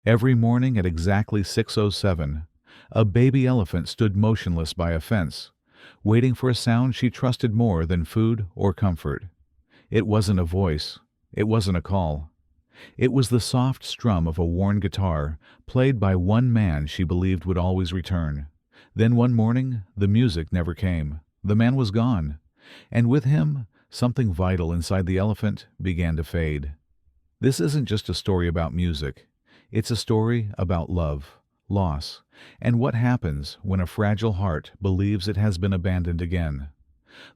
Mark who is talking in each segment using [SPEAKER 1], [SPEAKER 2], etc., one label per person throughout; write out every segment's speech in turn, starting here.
[SPEAKER 1] Every morning at exactly 6:07, a baby elephant stood motionless by a fence, waiting for a sound she trusted more than food or comfort. It wasn't a voice. It wasn't a call. It was the soft strum of a worn guitar, played by one man she believed would always return. Then one morning, the music never came. The man was gone, and with him, something vital inside the elephant began to fade. This isn't just a story about music. It's a story about love, loss, and what happens when a fragile heart believes it has been abandoned again.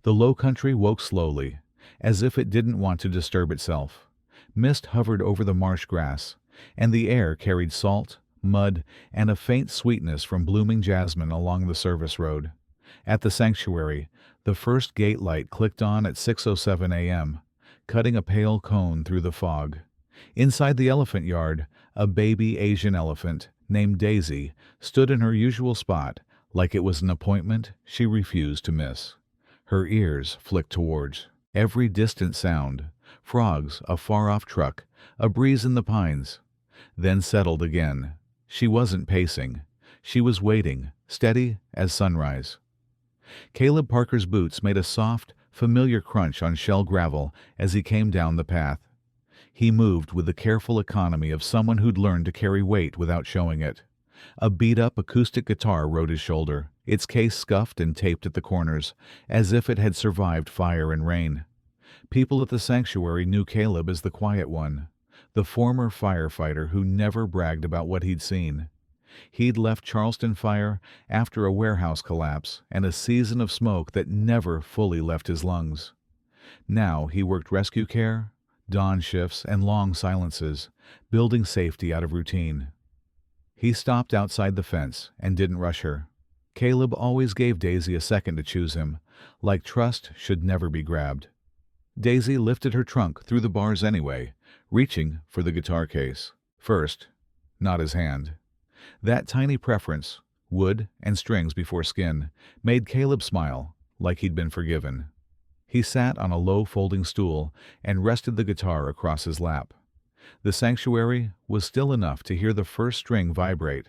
[SPEAKER 1] The Low Country woke slowly, as if it didn't want to disturb itself. Mist hovered over the marsh grass, and the air carried salt, mud, and a faint sweetness from blooming jasmine along the service road. At the sanctuary, the first gate light clicked on at 6:07 a.m., cutting a pale cone through the fog. Inside the elephant yard, a baby Asian elephant named Daisy stood in her usual spot, like it was an appointment she refused to miss. Her ears flicked towards every distant sound: frogs, a far-off truck, a breeze in the pines. Then settled again. She wasn't pacing. She was waiting, steady as sunrise. Caleb Parker's boots made a soft, familiar crunch on shell gravel as he came down the path. He moved with the careful economy of someone who'd learned to carry weight without showing it. A beat-up acoustic guitar rode his shoulder, its case scuffed and taped at the corners, as if it had survived fire and rain. People at the sanctuary knew Caleb as the quiet one, the former firefighter who never bragged about what he'd seen. He'd left Charleston Fire after a warehouse collapse and a season of smoke that never fully left his lungs. Now he worked rescue care, dawn shifts, and long silences, building safety out of routine. He stopped outside the fence and didn't rush her. Caleb always gave Daisy a second to choose him, like trust should never be grabbed. Daisy lifted her trunk through the bars anyway, reaching for the guitar case. First, not his hand. That tiny preference, wood and strings before skin, made Caleb smile, like he'd been forgiven. He sat on a low folding stool and rested the guitar across his lap. The sanctuary was still enough to hear the first string vibrate,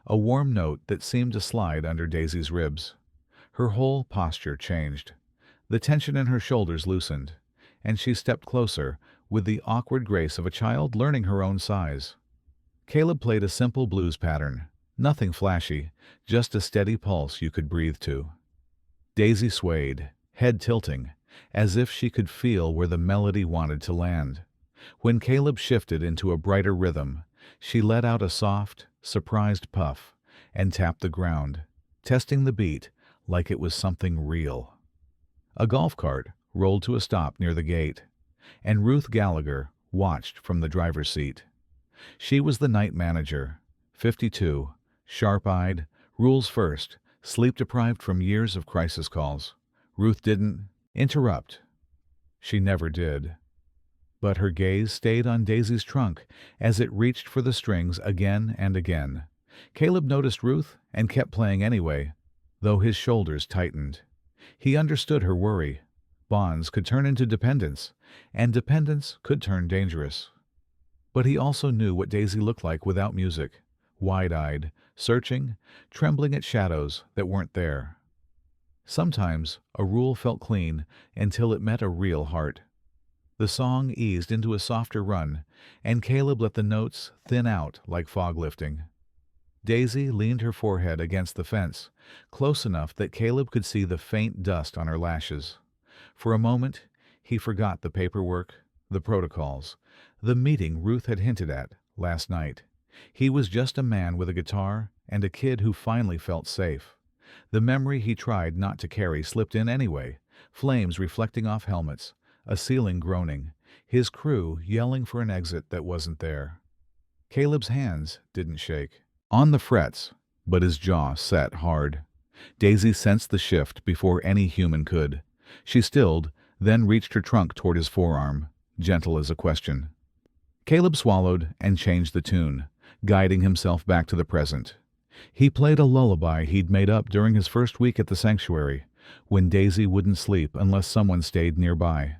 [SPEAKER 1] a warm note that seemed to slide under Daisy's ribs. Her whole posture changed. The tension in her shoulders loosened, and she stepped closer with the awkward grace of a child learning her own size. Caleb played a simple blues pattern, nothing flashy, just a steady pulse you could breathe to. Daisy swayed, head tilting, as if she could feel where the melody wanted to land. When Caleb shifted into a brighter rhythm, she let out a soft, surprised puff and tapped the ground, testing the beat like it was something real. A golf cart rolled to a stop near the gate, and Ruth Gallagher watched from the driver's seat. She was the night manager, 52, sharp-eyed, rules first, sleep-deprived from years of crisis calls. Ruth didn't interrupt. She never did. But her gaze stayed on Daisy's trunk as it reached for the strings again and again. Caleb noticed Ruth and kept playing anyway, though his shoulders tightened. He understood her worry. Bonds could turn into dependence, and dependence could turn dangerous. But he also knew what Daisy looked like without music, wide-eyed, searching, trembling at shadows that weren't there. Sometimes a rule felt clean until it met a real heart. The song eased into a softer run, and Caleb let the notes thin out like fog lifting. Daisy leaned her forehead against the fence, close enough that Caleb could see the faint dust on her lashes. For a moment, he forgot the paperwork, the protocols, the meeting Ruth had hinted at last night. He was just a man with a guitar and a kid who finally felt safe. The memory he tried not to carry slipped in anyway, flames reflecting off helmets, a ceiling groaning, his crew yelling for an exit that wasn't there. Caleb's hands didn't shake. On the frets, but his jaw set hard. Daisy sensed the shift before any human could. She stilled, then reached her trunk toward his forearm, gentle as a question. Caleb swallowed and changed the tune, guiding himself back to the present. He played a lullaby he'd made up during his first week at the sanctuary, when Daisy wouldn't sleep unless someone stayed nearby.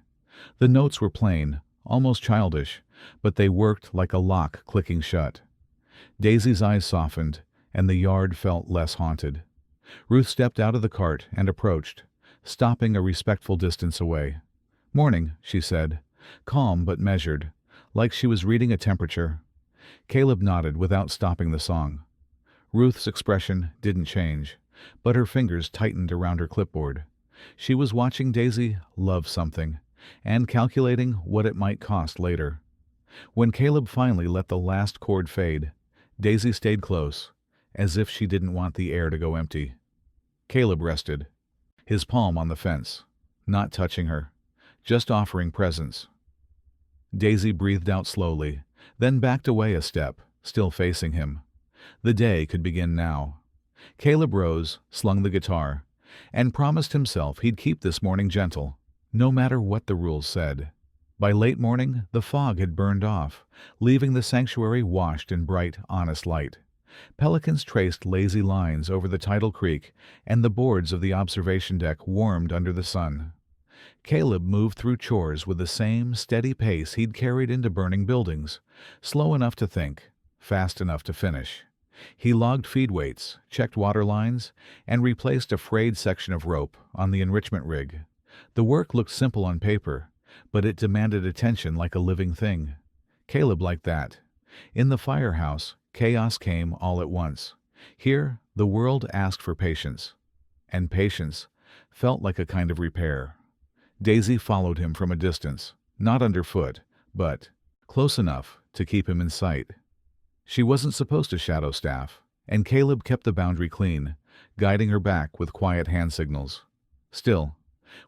[SPEAKER 1] The notes were plain, almost childish, but they worked like a lock clicking shut. Daisy's eyes softened, and the yard felt less haunted. Ruth stepped out of the cart and approached, stopping a respectful distance away. "Morning," she said, calm but measured, like she was reading a temperature. Caleb nodded without stopping the song. Ruth's expression didn't change, but her fingers tightened around her clipboard. She was watching Daisy love something, and calculating what it might cost later. When Caleb finally let the last chord fade, Daisy stayed close, as if she didn't want the air to go empty. Caleb rested, his palm on the fence, not touching her, just offering presence. Daisy breathed out slowly, then backed away a step, still facing him. The day could begin now. Caleb rose, slung the guitar, and promised himself he'd keep this morning gentle, no matter what the rules said. By late morning, the fog had burned off, leaving the sanctuary washed in bright, honest light. Pelicans traced lazy lines over the tidal creek, and the boards of the observation deck warmed under the sun. Caleb moved through chores with the same steady pace he'd carried into burning buildings, slow enough to think, fast enough to finish. He logged feed weights, checked water lines, and replaced a frayed section of rope on the enrichment rig. The work looked simple on paper, but it demanded attention like a living thing. Caleb liked that. In the firehouse, chaos came all at once. Here, the world asked for patience. And patience felt like a kind of repair. Daisy followed him from a distance, not underfoot, but close enough to keep him in sight. She wasn't supposed to shadow staff, and Caleb kept the boundary clean, guiding her back with quiet hand signals. Still,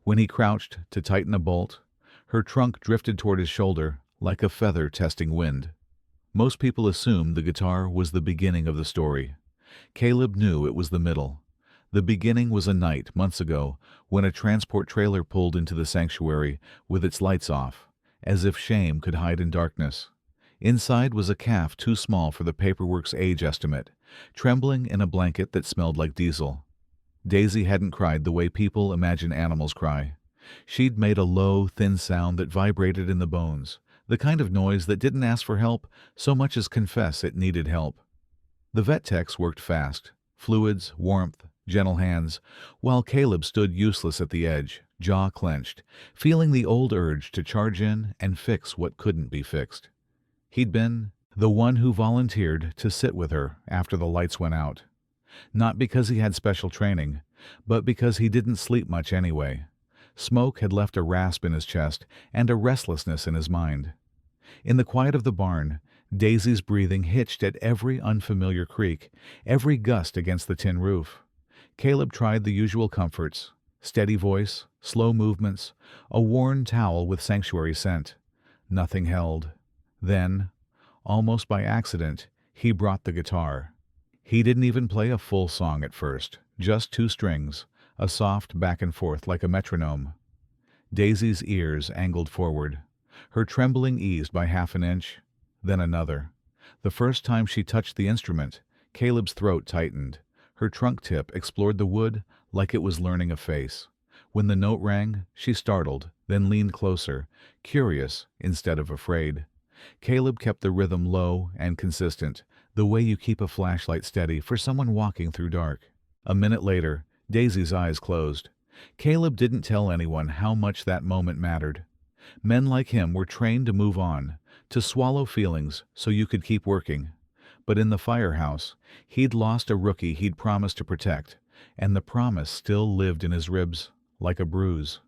[SPEAKER 1] when he crouched to tighten a bolt, her trunk drifted toward his shoulder like a feather testing wind. Most people assumed the guitar was the beginning of the story. Caleb knew it was the middle. The beginning was a night, months ago, when a transport trailer pulled into the sanctuary with its lights off, as if shame could hide in darkness. Inside was a calf too small for the paperwork's age estimate, trembling in a blanket that smelled like diesel. Daisy hadn't cried the way people imagine animals cry. She'd made a low, thin sound that vibrated in the bones, the kind of noise that didn't ask for help so much as confess it needed help. The vet techs worked fast, fluids, warmth, gentle hands, while Caleb stood useless at the edge, jaw clenched, feeling the old urge to charge in and fix what couldn't be fixed. He'd been the one who volunteered to sit with her after the lights went out. Not because he had special training, but because he didn't sleep much anyway. Smoke had left a rasp in his chest and a restlessness in his mind. In the quiet of the barn, Daisy's breathing hitched at every unfamiliar creak, every gust against the tin roof. Caleb tried the usual comforts: steady voice, slow movements, a worn towel with sanctuary scent. Nothing held. Then, almost by accident, he brought the guitar. He didn't even play a full song at first, just 2 strings, a soft back and forth like a metronome. Daisy's ears angled forward. Her trembling eased by half an inch, then another. The first time she touched the instrument, Caleb's throat tightened. Her trunk tip explored the wood like it was learning a face. When the note rang, she startled, then leaned closer, curious instead of afraid. Caleb kept the rhythm low and consistent, the way you keep a flashlight steady for someone walking through dark. A minute later, Daisy's eyes closed. Caleb didn't tell anyone how much that moment mattered. Men like him were trained to move on, to swallow feelings so you could keep working. But in the firehouse, he'd lost a rookie he'd promised to protect, and the promise still lived in his ribs, like a bruise.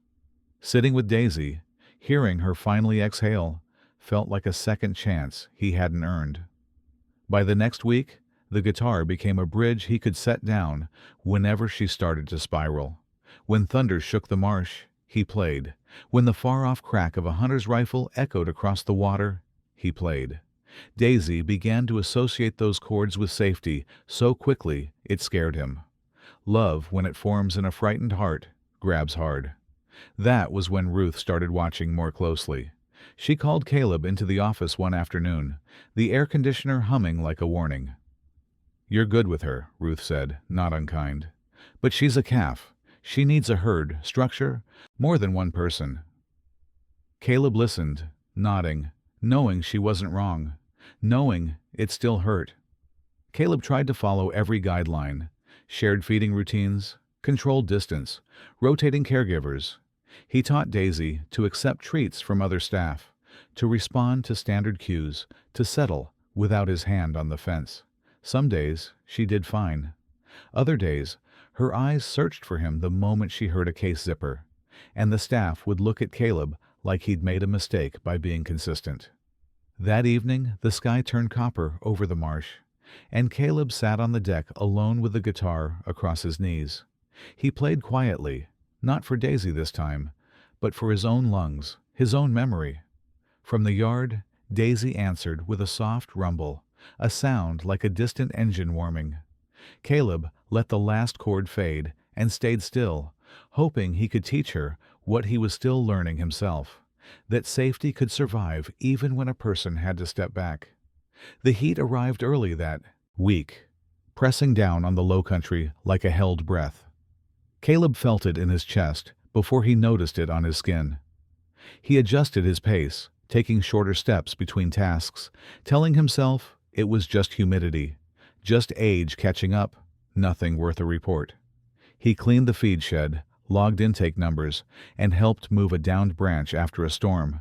[SPEAKER 1] Sitting with Daisy, hearing her finally exhale, felt like a second chance he hadn't earned. By the next week, the guitar became a bridge he could set down whenever she started to spiral. When thunder shook the marsh, he played. When the far-off crack of a hunter's rifle echoed across the water, he played. Daisy began to associate those chords with safety so quickly it scared him. Love, when it forms in a frightened heart, grabs hard. That was when Ruth started watching more closely. She called Caleb into the office one afternoon, the air conditioner humming like a warning. "You're good with her," Ruth said, not unkind. "But she's a calf. She needs a herd, structure, more than one person." Caleb listened, nodding, knowing she wasn't wrong, knowing it still hurt. Caleb tried to follow every guideline: shared feeding routines, controlled distance, rotating caregivers. He taught Daisy to accept treats from other staff, to respond to standard cues, to settle without his hand on the fence. Some days she did fine. Other days, her eyes searched for him the moment she heard a case zipper, and the staff would look at Caleb like he'd made a mistake by being consistent. That evening, the sky turned copper over the marsh, and Caleb sat on the deck alone with the guitar across his knees. He played quietly, not for Daisy this time, but for his own lungs, his own memory. From the yard, Daisy answered with a soft rumble, a sound like a distant engine warming. Caleb let the last chord fade and stayed still, hoping he could teach her what he was still learning himself, that safety could survive even when a person had to step back. The heat arrived early that week, pressing down on the low country like a held breath. Caleb felt it in his chest before he noticed it on his skin. He adjusted his pace, taking shorter steps between tasks, telling himself it was just humidity, just age catching up, nothing worth a report. He cleaned the feed shed, logged intake numbers, and helped move a downed branch after a storm.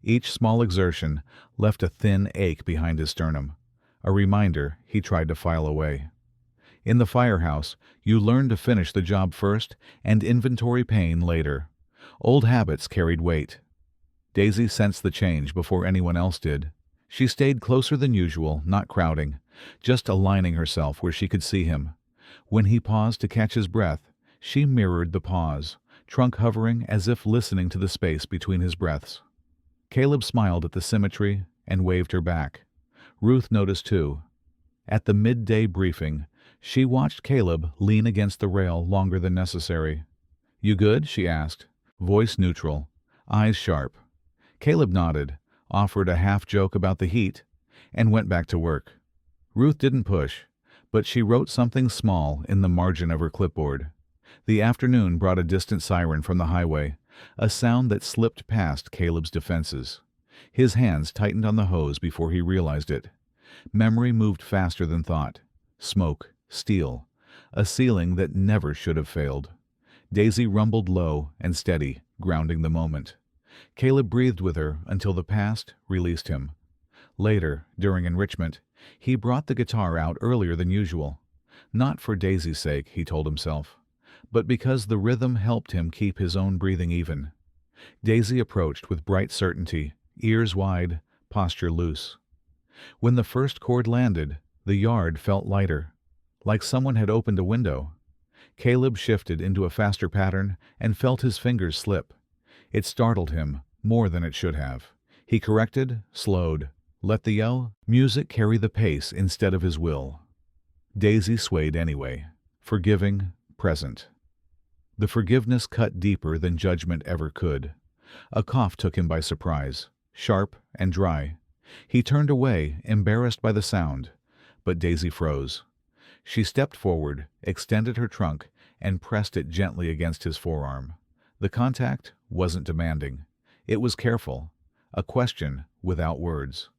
[SPEAKER 1] Each small exertion left a thin ache behind his sternum, a reminder he tried to file away. In the firehouse, you learn to finish the job first and inventory pain later. Old habits carried weight. Daisy sensed the change before anyone else did. She stayed closer than usual, not crowding, just aligning herself where she could see him. When he paused to catch his breath, she mirrored the pause, trunk hovering as if listening to the space between his breaths. Caleb smiled at the symmetry and waved her back. Ruth noticed too. At the midday briefing, she watched Caleb lean against the rail longer than necessary. "You good?" she asked, voice neutral, eyes sharp. Caleb nodded, offered a half-joke about the heat, and went back to work. Ruth didn't push, but she wrote something small in the margin of her clipboard. The afternoon brought a distant siren from the highway, a sound that slipped past Caleb's defenses. His hands tightened on the hose before he realized it. Memory moved faster than thought. Smoke, steel, a ceiling that never should have failed. Daisy rumbled low and steady, grounding the moment. Caleb breathed with her until the past released him. Later, during enrichment, he brought the guitar out earlier than usual. Not for Daisy's sake, he told himself, but because the rhythm helped him keep his own breathing even. Daisy approached with bright certainty, ears wide, posture loose. When the first chord landed, the yard felt lighter, like someone had opened a window. Caleb shifted into a faster pattern and felt his fingers slip. It startled him more than it should have. He corrected, slowed, let the yell music carry the pace instead of his will. Daisy swayed anyway, forgiving, present. The forgiveness cut deeper than judgment ever could. A cough took him by surprise, sharp and dry. He turned away, embarrassed by the sound, but Daisy froze. She stepped forward, extended her trunk, and pressed it gently against his forearm. The contact wasn't demanding. It was careful, a question without words.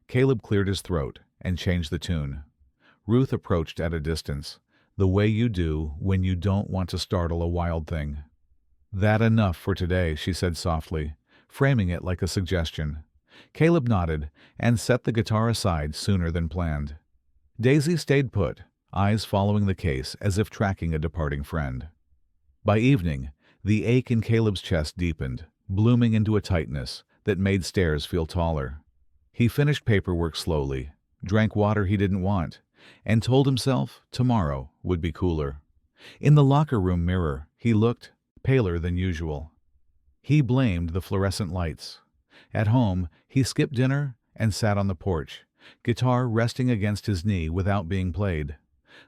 [SPEAKER 1] Caleb cleared his throat and changed the tune. Ruth approached at a distance, the way you do when you don't want to startle a wild thing. "That enough for today," she said softly, framing it like a suggestion. Caleb nodded and set the guitar aside sooner than planned. Daisy stayed put, eyes following the case as if tracking a departing friend. By evening, the ache in Caleb's chest deepened, blooming into a tightness that made stairs feel taller. He finished paperwork slowly, drank water he didn't want, and told himself tomorrow would be cooler. In the locker room mirror, he looked paler than usual. He blamed the fluorescent lights. At home, he skipped dinner and sat on the porch, guitar resting against his knee without being played.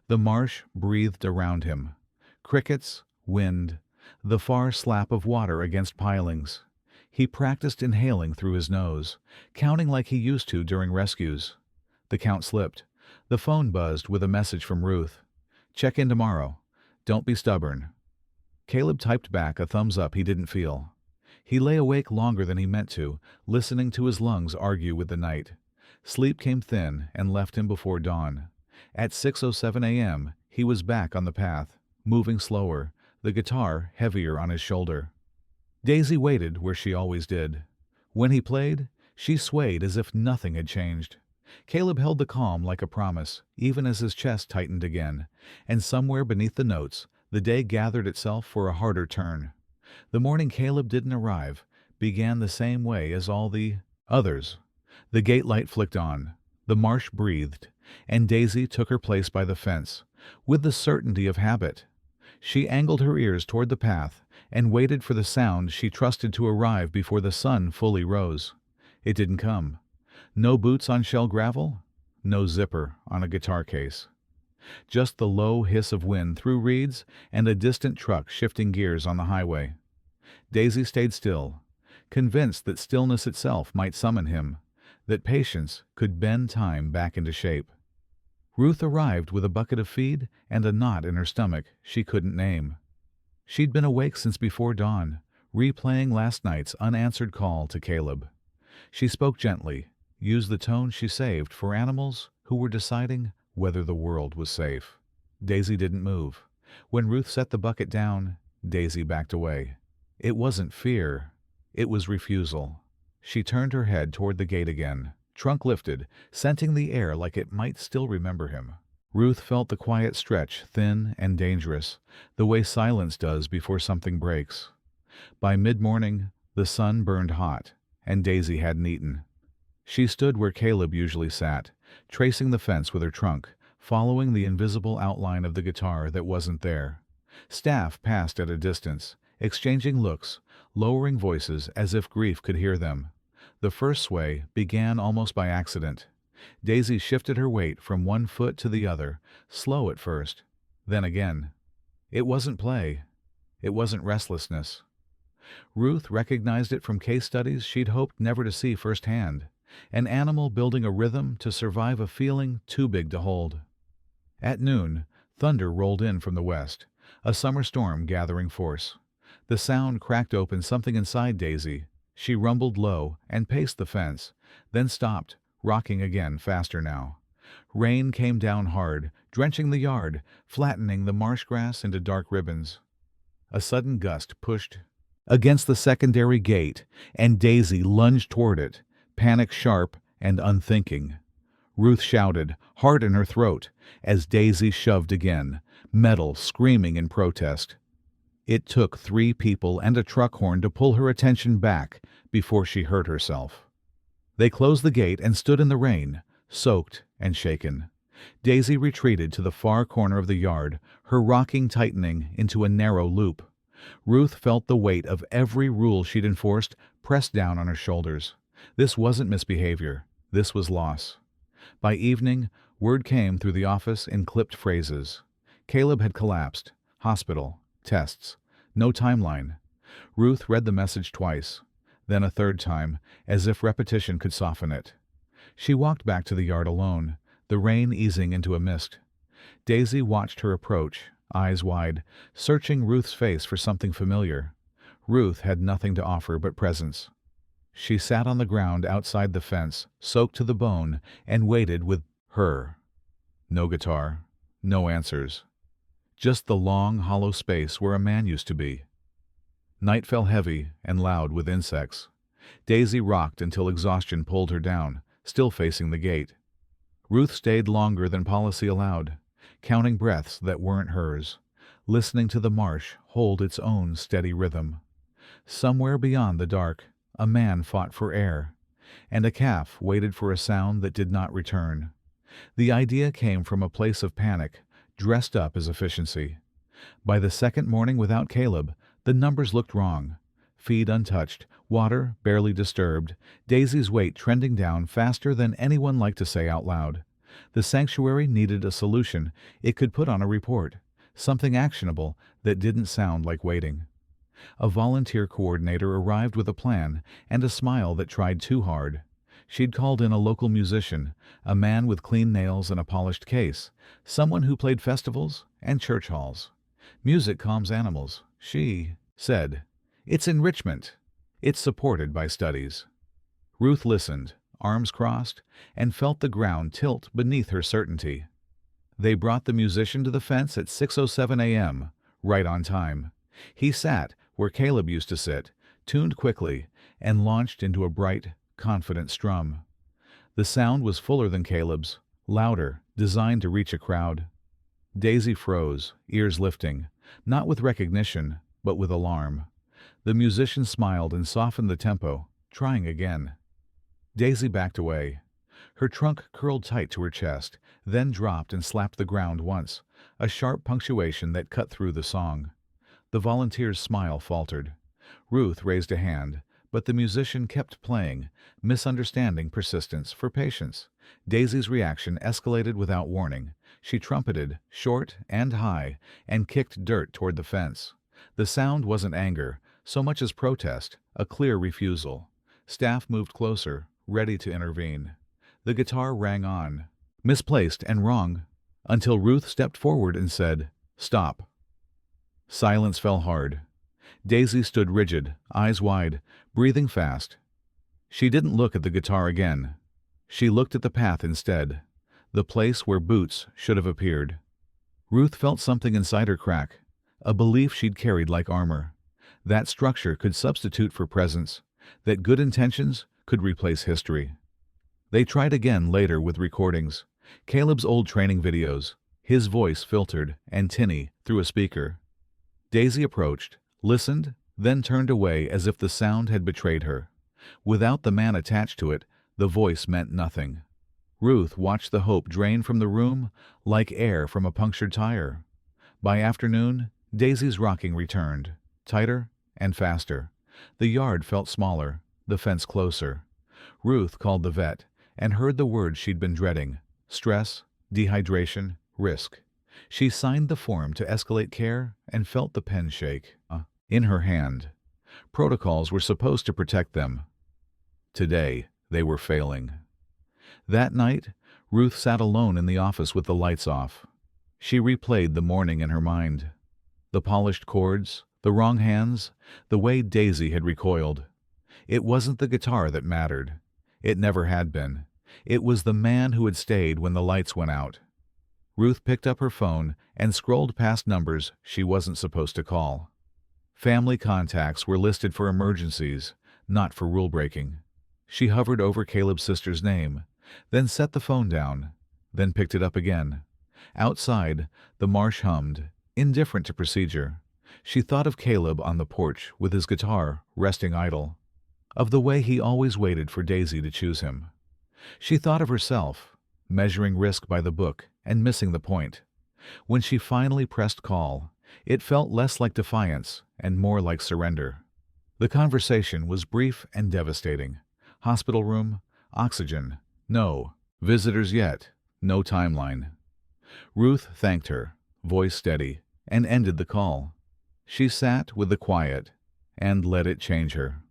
[SPEAKER 1] The marsh breathed around him. Crickets, wind, the far slap of water against pilings. He practiced inhaling through his nose, counting like he used to during rescues. The count slipped. The phone buzzed with a message from Ruth. "Check in tomorrow. Don't be stubborn." Caleb typed back a thumbs up he didn't feel. He lay awake longer than he meant to, listening to his lungs argue with the night. Sleep came thin and left him before dawn. At 6:07 a.m., he was back on the path, moving slower, the guitar heavier on his shoulder. Daisy waited where she always did. When he played, she swayed as if nothing had changed. Caleb held the calm like a promise, even as his chest tightened again, and somewhere beneath the notes, the day gathered itself for a harder turn. The morning Caleb didn't arrive began the same way as all the others. The gate light flicked on, the marsh breathed, and Daisy took her place by the fence, with the certainty of habit. She angled her ears toward the path and waited for the sound she trusted to arrive before the sun fully rose. It didn't come. No boots on shell gravel, no zipper on a guitar case. Just the low hiss of wind through reeds and a distant truck shifting gears on the highway. Daisy stayed still, convinced that stillness itself might summon him, that patience could bend time back into shape. Ruth arrived with a bucket of feed and a knot in her stomach she couldn't name. She'd been awake since before dawn, replaying last night's unanswered call to Caleb. She spoke gently, used the tone she saved for animals who were deciding whether the world was safe. Daisy didn't move. When Ruth set the bucket down, Daisy backed away. It wasn't fear, it was refusal. She turned her head toward the gate again, trunk lifted, scenting the air like it might still remember him. Ruth felt the quiet stretch, thin and dangerous, the way silence does before something breaks. By mid-morning, the sun burned hot, and Daisy hadn't eaten. She stood where Caleb usually sat, tracing the fence with her trunk, following the invisible outline of the guitar that wasn't there. Staff passed at a distance, exchanging looks, lowering voices as if grief could hear them. The first sway began almost by accident. Daisy shifted her weight from one foot to the other, slow at first, then again. It wasn't play. It wasn't restlessness. Ruth recognized it from case studies she'd hoped never to see firsthand, an animal building a rhythm to survive a feeling too big to hold. At noon, thunder rolled in from the west, a summer storm gathering force. The sound cracked open something inside Daisy. She rumbled low and paced the fence, then stopped, rocking again faster now. Rain came down hard, drenching the yard, flattening the marsh grass into dark ribbons. A sudden gust pushed against the secondary gate, and Daisy lunged toward it, panic sharp and unthinking. Ruth shouted, heart in her throat, as Daisy shoved again, metal screaming in protest. It took 3 people and a truck horn to pull her attention back before she hurt herself. They closed the gate and stood in the rain, soaked and shaken. Daisy retreated to the far corner of the yard, her rocking tightening into a narrow loop. Ruth felt the weight of every rule she'd enforced pressed down on her shoulders. This wasn't misbehavior. This was loss. By evening, word came through the office in clipped phrases. Caleb had collapsed. Hospital. Tests. No timeline. Ruth read the message twice, then a third time, as if repetition could soften it. She walked back to the yard alone, the rain easing into a mist. Daisy watched her approach, eyes wide, searching Ruth's face for something familiar. Ruth had nothing to offer but presence. She sat on the ground outside the fence, soaked to the bone, and waited with her. No guitar, no answers. Just the long, hollow space where a man used to be. Night fell heavy and loud with insects. Daisy rocked until exhaustion pulled her down, still facing the gate. Ruth stayed longer than policy allowed, counting breaths that weren't hers, listening to the marsh hold its own steady rhythm. Somewhere beyond the dark, a man fought for air, and a calf waited for a sound that did not return. The idea came from a place of panic, dressed up as efficiency. By the second morning without Caleb, the numbers looked wrong. Feed untouched, water barely disturbed, Daisy's weight trending down faster than anyone liked to say out loud. The sanctuary needed a solution it could put on a report, something actionable that didn't sound like waiting. A volunteer coordinator arrived with a plan and a smile that tried too hard. She'd called in a local musician, a man with clean nails and a polished case, someone who played festivals and church halls. Music calms animals, she said. It's enrichment. It's supported by studies. Ruth listened, arms crossed, and felt the ground tilt beneath her certainty. They brought the musician to the fence at 6:07 a.m., right on time. He sat where Caleb used to sit, tuned quickly, and launched into a bright, confident strum. The sound was fuller than Caleb's, louder, designed to reach a crowd. Daisy froze, ears lifting, not with recognition, but with alarm. The musician smiled and softened the tempo, trying again. Daisy backed away. Her trunk curled tight to her chest, then dropped and slapped the ground once, a sharp punctuation that cut through the song. The volunteer's smile faltered. Ruth raised a hand, but the musician kept playing, misunderstanding persistence for patience. Daisy's reaction escalated without warning. She trumpeted, short and high, and kicked dirt toward the fence. The sound wasn't anger, so much as protest, a clear refusal. Staff moved closer, ready to intervene. The guitar rang on, misplaced and wrong, until Ruth stepped forward and said, "Stop." Silence fell hard. Daisy stood rigid, eyes wide, breathing fast. She didn't look at the guitar again. She looked at the path instead, the place where boots should have appeared. Ruth felt something inside her crack, a belief she'd carried like armor. That structure could substitute for presence, that good intentions could replace history. They tried again later with recordings, Caleb's old training videos, his voice filtered and tinny through a speaker. Daisy approached, listened, then turned away as if the sound had betrayed her. Without the man attached to it, the voice meant nothing. Ruth watched the hope drain from the room like air from a punctured tire. By afternoon, Daisy's rocking returned, tighter and faster. The yard felt smaller, the fence closer. Ruth called the vet and heard the words she'd been dreading: stress, dehydration, risk. She signed the form to escalate care and felt the pen shake in her hand. Protocols were supposed to protect them. Today, they were failing. That night, Ruth sat alone in the office with the lights off. She replayed the morning in her mind. The polished chords, the wrong hands, the way Daisy had recoiled. It wasn't the guitar that mattered. It never had been. It was the man who had stayed when the lights went out. Ruth picked up her phone and scrolled past numbers she wasn't supposed to call. Family contacts were listed for emergencies, not for rule-breaking. She hovered over Caleb's sister's name, then set the phone down, then picked it up again. Outside, the marsh hummed, indifferent to procedure. She thought of Caleb on the porch with his guitar resting idle, of the way he always waited for Daisy to choose him. She thought of herself, measuring risk by the book and missing the point. When she finally pressed call, it felt less like defiance and more like surrender. The conversation was brief and devastating. Hospital room, oxygen, no. Visitors yet, no timeline. Ruth thanked her, voice steady, and ended the call. She sat with the quiet and let it change her.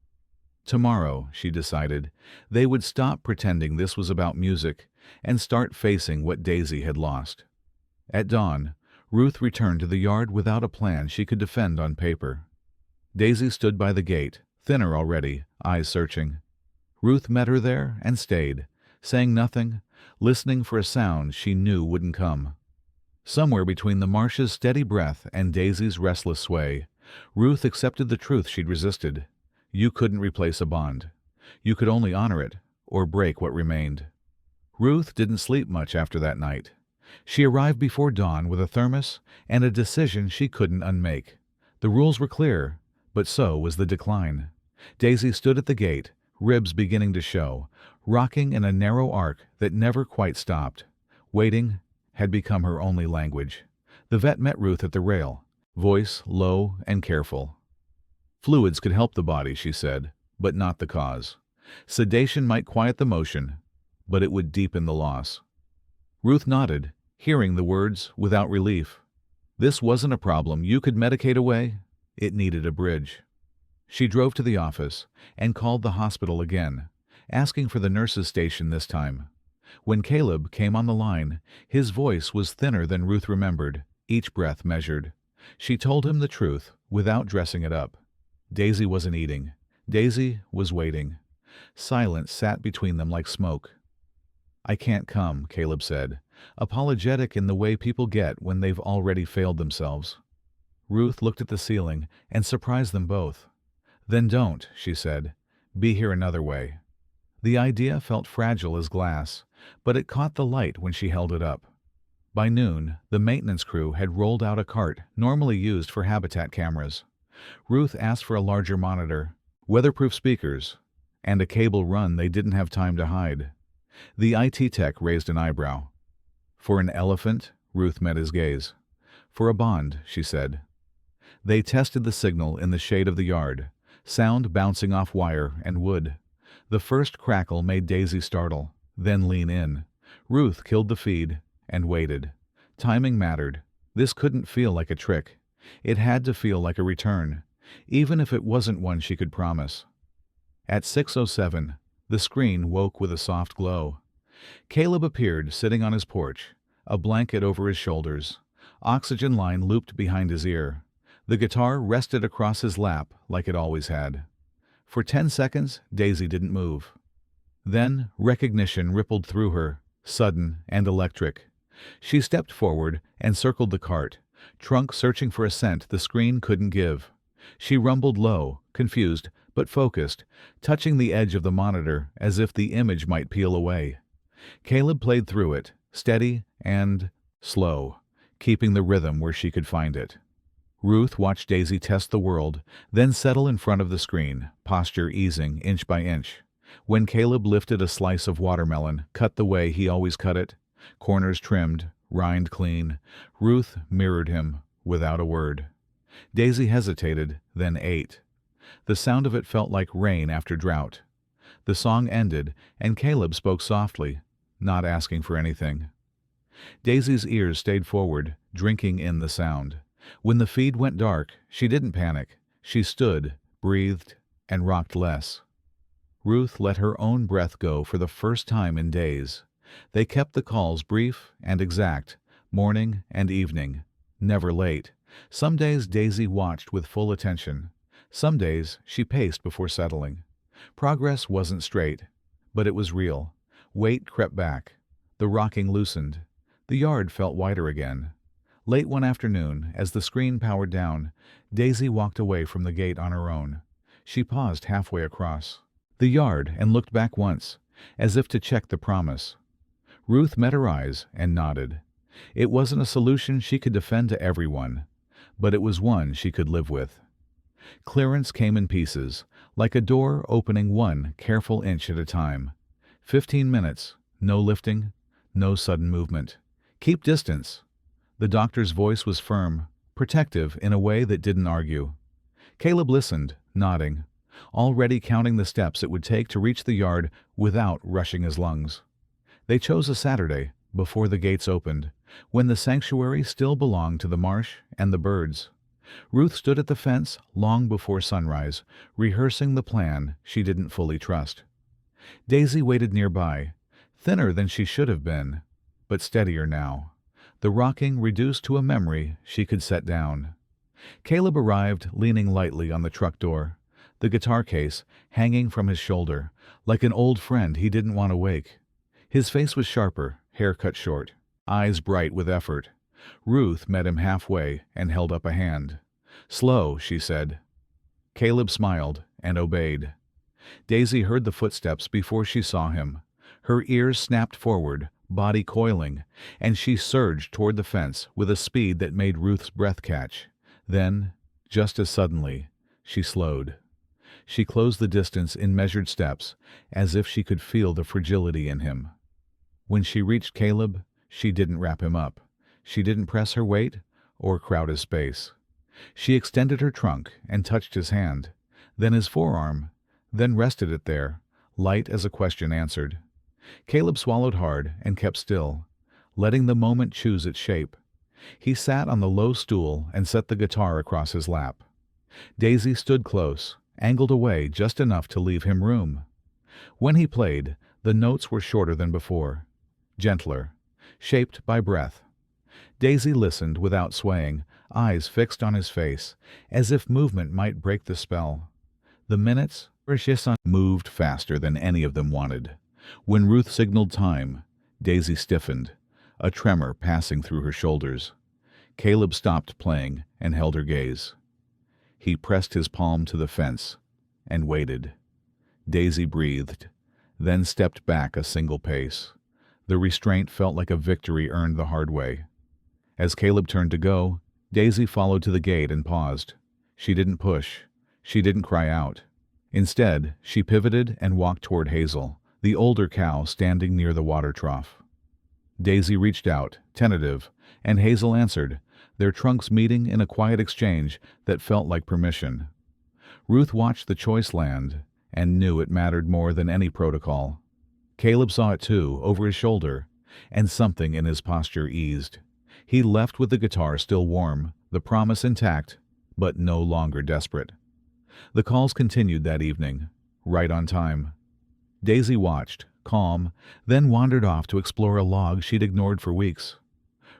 [SPEAKER 1] Tomorrow, she decided, they would stop pretending this was about music and start facing what Daisy had lost. At dawn, Ruth returned to the yard without a plan she could defend on paper. Daisy stood by the gate, thinner already, eyes searching. Ruth met her there and stayed, saying nothing, listening for a sound she knew wouldn't come. Somewhere between the marsh's steady breath and Daisy's restless sway, Ruth accepted the truth she'd resisted. You couldn't replace a bond. You could only honor it, or break what remained. Ruth didn't sleep much after that night. She arrived before dawn with a thermos and a decision she couldn't unmake. The rules were clear, but so was the decline. Daisy stood at the gate, ribs beginning to show, rocking in a narrow arc that never quite stopped. Waiting had become her only language. The vet met Ruth at the rail, voice low and careful. Fluids could help the body, she said, but not the cause. Sedation might quiet the motion, but it would deepen the loss. Ruth nodded, hearing the words without relief. This wasn't a problem you could medicate away. It needed a bridge. She drove to the office and called the hospital again, asking for the nurse's station this time. When Caleb came on the line, his voice was thinner than Ruth remembered, each breath measured. She told him the truth without dressing it up. Daisy wasn't eating. Daisy was waiting. Silence sat between them like smoke. "I can't come," Caleb said. apologetic in the way people get when they've already failed themselves. Ruth looked at the ceiling and surprised them both. "Then don't," she said. "Be here another way." The idea felt fragile as glass, but it caught the light when she held it up. By noon, the maintenance crew had rolled out a cart normally used for habitat cameras. Ruth asked for a larger monitor, weatherproof speakers, and a cable run they didn't have time to hide. The IT tech raised an eyebrow. "For an elephant?" Ruth met his gaze. "For a bond," she said. They tested the signal in the shade of the yard, sound bouncing off wire and wood. The first crackle made Daisy startle, then lean in. Ruth killed the feed and waited. Timing mattered. This couldn't feel like a trick. It had to feel like a return, even if it wasn't one she could promise. At 6:07, the screen woke with a soft glow. Caleb appeared sitting on his porch, a blanket over his shoulders, oxygen line looped behind his ear. The guitar rested across his lap like it always had. For 10 seconds, Daisy didn't move. Then recognition rippled through her, sudden and electric. She stepped forward and circled the cart, trunk searching for a scent the screen couldn't give. She rumbled low, confused, but focused, touching the edge of the monitor as if the image might peel away. Caleb played through it, steady and slow, keeping the rhythm where she could find it. Ruth watched Daisy test the world, then settle in front of the screen, posture easing inch by inch. When Caleb lifted a slice of watermelon, cut the way he always cut it, corners trimmed, rind clean, Ruth mirrored him without a word. Daisy hesitated, then ate. The sound of it felt like rain after drought. The song ended, and Caleb spoke softly, not asking for anything. Daisy's ears stayed forward, drinking in the sound. When the feed went dark, she didn't panic. She stood, breathed, and rocked less. Ruth let her own breath go for the first time in days. They kept the calls brief and exact, morning and evening, never late. Some days Daisy watched with full attention. Some days she paced before settling. Progress wasn't straight, but it was real. Weight crept back. The rocking loosened. The yard felt wider again. Late one afternoon, as the screen powered down, Daisy walked away from the gate on her own. She paused halfway across the yard and looked back once, as if to check the promise. Ruth met her eyes and nodded. It wasn't a solution she could defend to everyone, but it was one she could live with. Clearance came in pieces, like a door opening one careful inch at a time. 15 minutes, no lifting, no sudden movement. Keep distance. The doctor's voice was firm, protective in a way that didn't argue. Caleb listened, nodding, already counting the steps it would take to reach the yard without rushing his lungs. They chose a Saturday, before the gates opened, when the sanctuary still belonged to the marsh and the birds. Ruth stood at the fence long before sunrise, rehearsing the plan she didn't fully trust. Daisy waited nearby, thinner than she should have been, but steadier now. The rocking reduced to a memory she could set down. Caleb arrived leaning lightly on the truck door, the guitar case hanging from his shoulder, like an old friend he didn't want to wake. His face was sharper, hair cut short, eyes bright with effort. Ruth met him halfway and held up a hand. "Slow," she said. Caleb smiled and obeyed. Daisy heard the footsteps before she saw him. Her ears snapped forward, body coiling, and she surged toward the fence with a speed that made Ruth's breath catch. Then, just as suddenly, she slowed. She closed the distance in measured steps, as if she could feel the fragility in him. When she reached Caleb, she didn't wrap him up. She didn't press her weight or crowd his space. She extended her trunk and touched his hand, then his forearm, then rested it there, light as a question answered. Caleb swallowed hard and kept still, letting the moment choose its shape. He sat on the low stool and set the guitar across his lap. Daisy stood close, angled away just enough to leave him room. When he played, the notes were shorter than before, gentler, shaped by breath. Daisy listened without swaying, eyes fixed on his face, as if movement might break the spell. The minutes moved faster than any of them wanted. When Ruth signaled time, Daisy stiffened, a tremor passing through her shoulders. Caleb stopped playing and held her gaze. He pressed his palm to the fence and waited. Daisy breathed, then stepped back a single pace. The restraint felt like a victory earned the hard way. As Caleb turned to go, Daisy followed to the gate and paused. She didn't push. She didn't cry out. Instead, she pivoted and walked toward Hazel, the older cow standing near the water trough. Daisy reached out, tentative, and Hazel answered, their trunks meeting in a quiet exchange that felt like permission. Ruth watched the choice land and knew it mattered more than any protocol. Caleb saw it too, over his shoulder, and something in his posture eased. He left with the guitar still warm, the promise intact, but no longer desperate. The calls continued that evening, right on time. Daisy watched, calm, then wandered off to explore a log she'd ignored for weeks.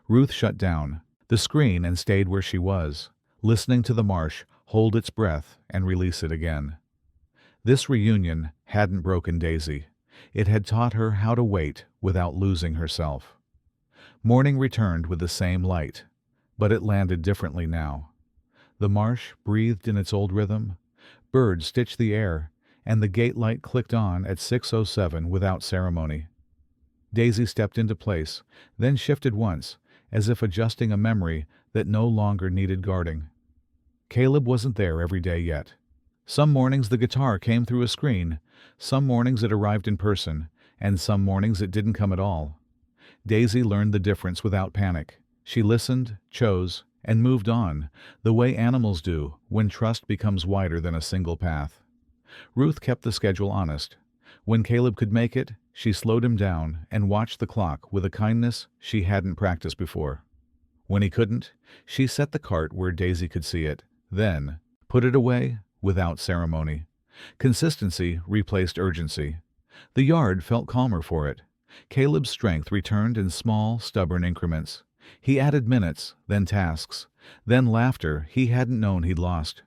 [SPEAKER 1] Ruth shut down the screen and stayed where she was, listening to the marsh hold its breath and release it again. This reunion hadn't broken Daisy. It had taught her how to wait without losing herself. Morning returned with the same light, but it landed differently now. The marsh breathed in its old rhythm, birds stitched the air, and the gate light clicked on at 6:07 without ceremony. Daisy stepped into place, then shifted once, as if adjusting a memory that no longer needed guarding. Caleb wasn't there every day yet. Some mornings the guitar came through a screen, some mornings it arrived in person, and some mornings it didn't come at all. Daisy learned the difference without panic. She listened, chose, and moved on, the way animals do when trust becomes wider than a single path. Ruth kept the schedule honest. When Caleb could make it, she slowed him down and watched the clock with a kindness she hadn't practiced before. When he couldn't, she set the cart where Daisy could see it, then put it away without ceremony. Consistency replaced urgency. The yard felt calmer for it. Caleb's strength returned in small, stubborn increments. He added minutes, then tasks, then laughter he hadn't known he'd lost.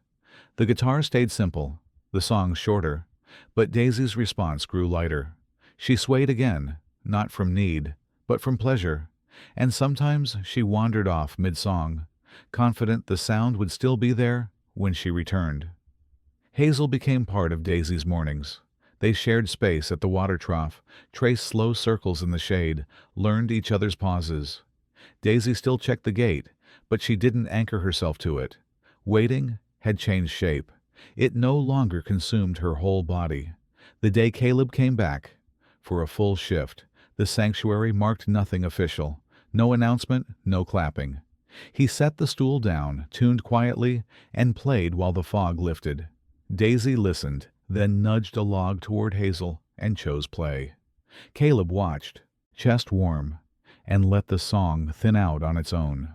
[SPEAKER 1] The guitar stayed simple, the songs shorter, but Daisy's response grew lighter. She swayed again, not from need, but from pleasure, and sometimes she wandered off mid-song, confident the sound would still be there when she returned. Hazel became part of Daisy's mornings. They shared space at the water trough, traced slow circles in the shade, learned each other's pauses. Daisy still checked the gate, but she didn't anchor herself to it. Waiting had changed shape. It no longer consumed her whole body. The day Caleb came back, for a full shift, the sanctuary marked nothing official. No announcement, no clapping. He set the stool down, tuned quietly, and played while the fog lifted. Daisy listened, then nudged a log toward Hazel and chose play. Caleb watched, chest warm, and let the song thin out on its own.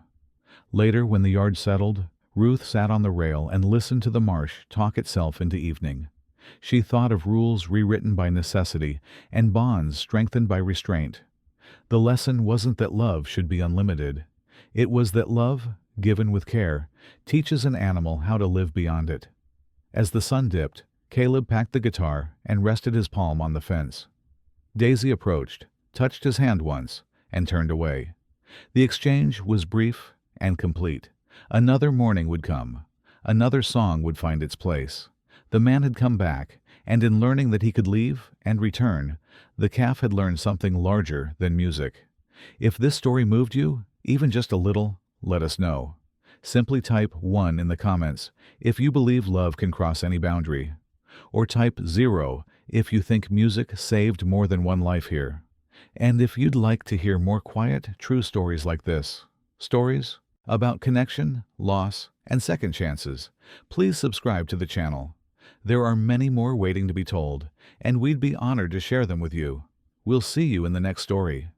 [SPEAKER 1] Later, when the yard settled, Ruth sat on the rail and listened to the marsh talk itself into evening. She thought of rules rewritten by necessity and bonds strengthened by restraint. The lesson wasn't that love should be unlimited. It was that love, given with care, teaches an animal how to live beyond it. As the sun dipped, Caleb packed the guitar and rested his palm on the fence. Daisy approached, touched his hand once, and turned away. The exchange was brief and complete. Another morning would come. Another song would find its place. The man had come back, and in learning that he could leave and return, the calf had learned something larger than music. If this story moved you, even just a little, let us know. Simply type 1 in the comments if you believe love can cross any boundary. Or type 0 if you think music saved more than one life here. And if you'd like to hear more quiet, true stories like this, stories about connection, loss, and second chances, please subscribe to the channel. There are many more waiting to be told, and we'd be honored to share them with you. We'll see you in the next story.